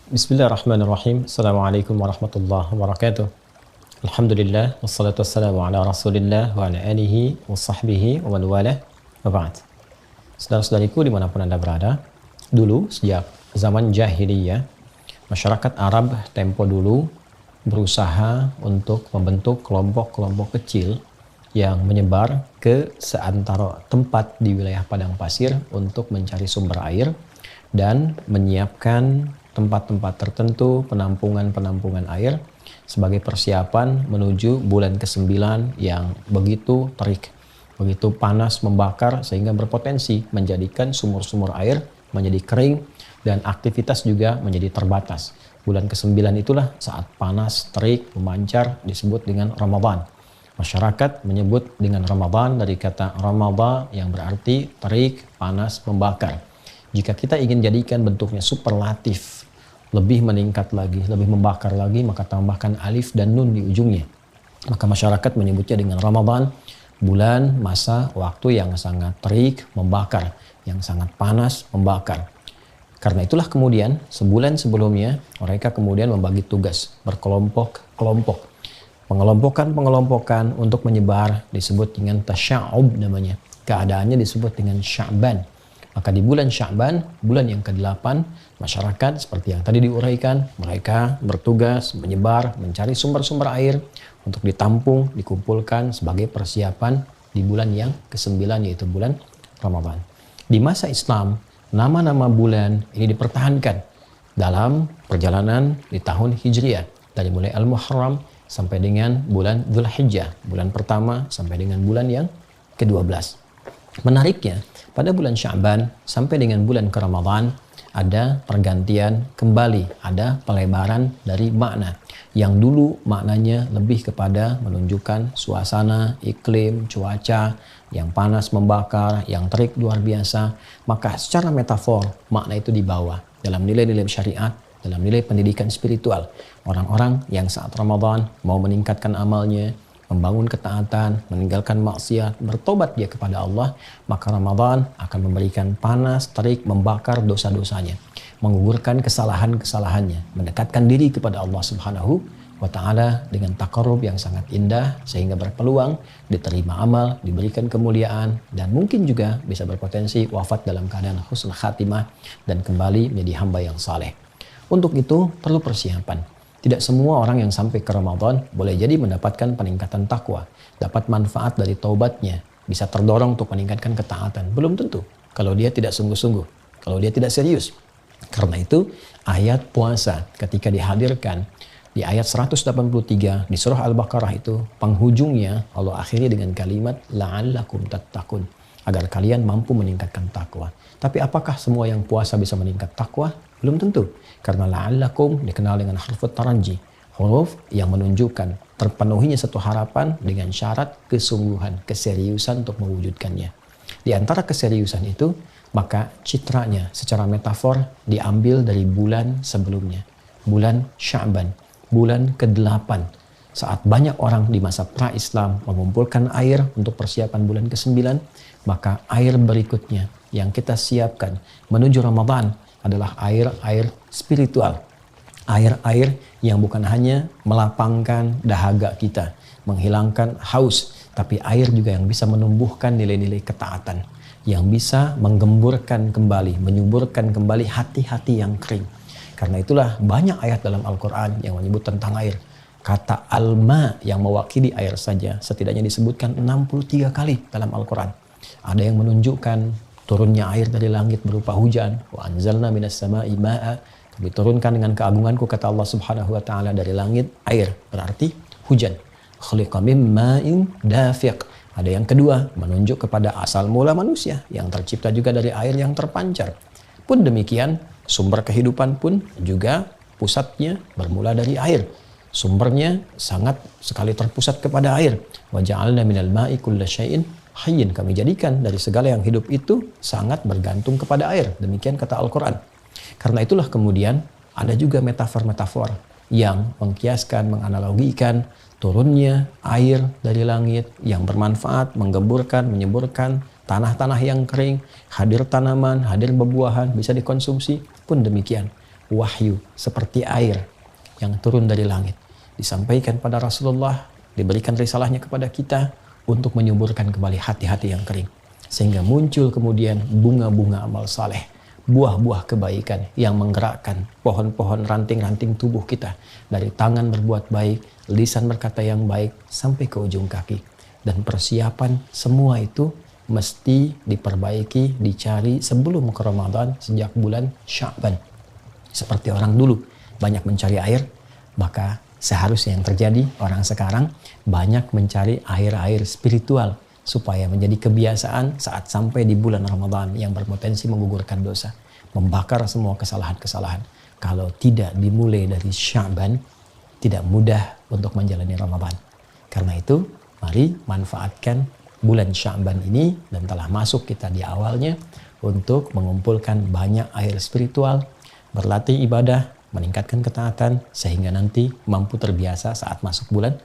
Bismillahirrahmanirrahim. Assalamualaikum warahmatullahi wabarakatuh. Alhamdulillah wassalatu wassalamu ala Rasulillah wa ala alihi wa sahbihi wa man walah. Wa ba'd. Saudara-saudariku dimanapun Anda berada, dulu sejak zaman jahiliyah, masyarakat Arab tempo dulu berusaha untuk membentuk kelompok-kelompok kecil yang menyebar ke seantero tempat di wilayah padang pasir untuk mencari sumber air dan menyiapkan tempat-tempat tertentu, penampungan-penampungan air sebagai persiapan menuju bulan ke-9 yang begitu terik, begitu panas membakar sehingga berpotensi menjadikan sumur-sumur air menjadi kering dan aktivitas juga menjadi terbatas. Bulan ke-9 itulah saat panas, terik, memancar disebut dengan Ramadan. Masyarakat menyebut dengan Ramadan dari kata Ramadha yang berarti terik, panas, membakar. Jika kita ingin jadikan bentuknya superlatif, lebih meningkat lagi, lebih membakar lagi, maka tambahkan alif dan nun di ujungnya. Maka masyarakat menyebutnya dengan Ramadan, bulan, masa, waktu yang sangat terik, membakar, yang sangat panas, membakar. Karena itulah kemudian sebulan sebelumnya mereka kemudian membagi tugas berkelompok-kelompok. Pengelompokan untuk menyebar disebut dengan tasya'ub namanya. Keadaannya disebut dengan Sya'ban. Maka di bulan Sya'ban, bulan yang ke-8, masyarakat seperti yang tadi diuraikan, mereka bertugas menyebar, mencari sumber-sumber air untuk ditampung, dikumpulkan sebagai persiapan di bulan yang ke-9 yaitu bulan Ramadan. Di masa Islam, nama-nama bulan ini dipertahankan dalam perjalanan di tahun Hijriah. Dari mulai Al-Muharram sampai dengan bulan Dzulhijjah, bulan pertama sampai dengan bulan yang ke-12. Menariknya, pada bulan Sya'ban sampai dengan bulan ke Ramadan ada pergantian kembali, ada pelebaran dari makna. Yang dulu maknanya lebih kepada menunjukkan suasana, iklim, cuaca yang panas membakar, yang terik luar biasa. Maka secara metafor makna itu dibawa dalam nilai-nilai syariat, dalam nilai pendidikan spiritual. Orang-orang yang saat Ramadan mau meningkatkan amalnya, membangun ketaatan, meninggalkan maksiat, bertobat dia kepada Allah, maka Ramadan akan memberikan panas, terik, membakar dosa-dosanya, menggugurkan kesalahan-kesalahannya, mendekatkan diri kepada Allah Subhanahu wa Ta'ala dengan taqarrub yang sangat indah sehingga berpeluang diterima amal, diberikan kemuliaan, dan mungkin juga bisa berpotensi wafat dalam keadaan husnul khatimah dan kembali menjadi hamba yang saleh. Untuk itu perlu persiapan. Tidak semua orang yang sampai ke Ramadan boleh jadi mendapatkan peningkatan takwa, dapat manfaat dari taubatnya, bisa terdorong untuk meningkatkan ketaatan. Belum tentu kalau dia tidak sungguh-sungguh, kalau dia tidak serius. Karena itu ayat puasa ketika dihadirkan di ayat 183 di surah Al-Baqarah itu penghujungnya Allah akhiri dengan kalimat la'allakum tattaqun, agar kalian mampu meningkatkan takwa. Tapi apakah semua yang puasa bisa meningkat takwa? Belum tentu. Karena la'allakum dikenal dengan huruf taranji, huruf yang menunjukkan terpenuhinya satu harapan dengan syarat kesungguhan, keseriusan untuk mewujudkannya. Di antara keseriusan itu, maka citranya secara metafor diambil dari bulan sebelumnya, bulan Sya'ban, bulan ke-8. Saat banyak orang di masa pra-Islam mengumpulkan air untuk persiapan bulan ke-9, maka air berikutnya yang kita siapkan menuju Ramadan adalah air-air spiritual. Air-air yang bukan hanya melapangkan dahaga kita, menghilangkan haus, tapi air juga yang bisa menumbuhkan nilai-nilai ketaatan, yang bisa menggemburkan kembali, menyuburkan kembali hati-hati yang kering. Karena itulah banyak ayat dalam Al-Quran yang menyebut tentang air. Kata al-ma yang mewakili air saja setidaknya disebutkan 63 kali dalam Al-Quran. Ada yang menunjukkan turunnya air dari langit berupa hujan. Wa anzalna minas sama'i ma'a. Kami turunkan dengan keagunganku, kata Allah Subhanahu wa Ta'ala, dari langit air, berarti hujan. Khuliqa min ma'in dafiq. Ada yang kedua, menunjuk kepada asal mula manusia yang tercipta juga dari air yang terpancar. Pun demikian, sumber kehidupan pun juga pusatnya bermula dari air. Sumbernya sangat sekali terpusat kepada air. Wa ja'alna minal ma'i kulla syai'in hayyin, kami jadikan dari segala yang hidup itu sangat bergantung kepada air. Demikian kata Al-Quran. Karena itulah kemudian ada juga metafor-metafor yang mengkiaskan, menganalogikan turunnya air dari langit yang bermanfaat, menggemburkan, menyuburkan tanah-tanah yang kering, hadir tanaman, hadir bebuahan, bisa dikonsumsi. Pun demikian, wahyu seperti air yang turun dari langit. Disampaikan pada Rasulullah, diberikan risalahnya kepada kita untuk menyuburkan kembali hati-hati yang kering. Sehingga muncul kemudian bunga-bunga amal saleh, buah-buah kebaikan yang menggerakkan pohon-pohon ranting-ranting tubuh kita. Dari tangan berbuat baik, lisan berkata yang baik, sampai ke ujung kaki. Dan persiapan semua itu mesti diperbaiki, dicari sebelum ke Ramadan sejak bulan Sya'ban. Seperti orang dulu banyak mencari air, maka seharusnya yang terjadi orang sekarang banyak mencari air-air spiritual supaya menjadi kebiasaan saat sampai di bulan Ramadan yang berpotensi menggugurkan dosa, membakar semua kesalahan-kesalahan. Kalau tidak dimulai dari Sya'ban, tidak mudah untuk menjalani Ramadan. Karena itu, mari manfaatkan bulan Sya'ban ini, dan telah masuk kita di awalnya, untuk mengumpulkan banyak air spiritual, berlatih ibadah, meningkatkan ketaatan, sehingga nanti mampu terbiasa saat masuk bulan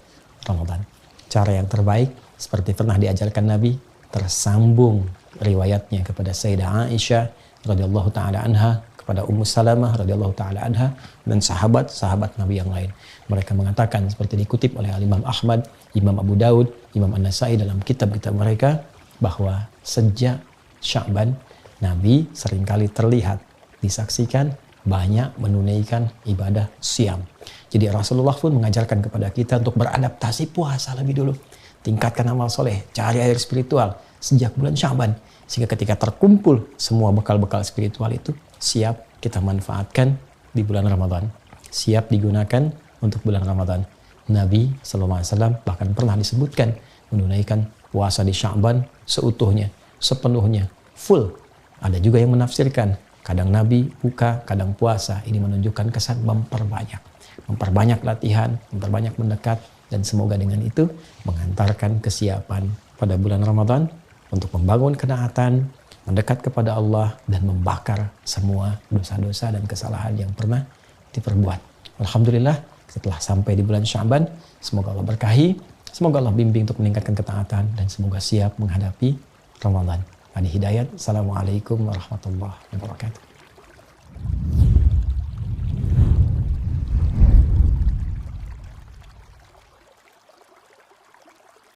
Ramadan. Cara yang terbaik, seperti pernah diajarkan Nabi, tersambung riwayatnya kepada Sayyidah Aisyah radhiyallahu taala anha, kepada Ummu Salamah radhiyallahu taala anha, dan sahabat-sahabat Nabi yang lain. Mereka mengatakan seperti dikutip oleh Imam Ahmad, Imam Abu Daud, Imam An-Nasai dalam kitab-kitab mereka, bahwa sejak Sya'ban Nabi seringkali terlihat, disaksikan banyak menunaikan ibadah siam. Jadi Rasulullah pun mengajarkan kepada kita untuk beradaptasi puasa lebih dulu. Tingkatkan amal soleh, cari air spiritual sejak bulan Sya'ban. Sehingga ketika terkumpul semua bekal-bekal spiritual itu, siap kita manfaatkan di bulan Ramadan. Siap digunakan untuk bulan Ramadan. Nabi SAW bahkan pernah disebutkan menunaikan puasa di Sya'ban seutuhnya, sepenuhnya, full. Ada juga yang menafsirkan, kadang Nabi buka, kadang puasa. Ini menunjukkan kesan memperbanyak latihan, memperbanyak mendekat, dan semoga dengan itu mengantarkan kesiapan pada bulan Ramadan untuk membangun kenaatan, mendekat kepada Allah, dan membakar semua dosa-dosa dan kesalahan yang pernah diperbuat. Alhamdulillah, setelah sampai di bulan Sya'ban, semoga Allah berkahi, semoga Allah bimbing untuk meningkatkan ketaatan, dan semoga siap menghadapi Ramadan. Ani Hidayat, Assalamualaikum warahmatullahi wabarakatuh.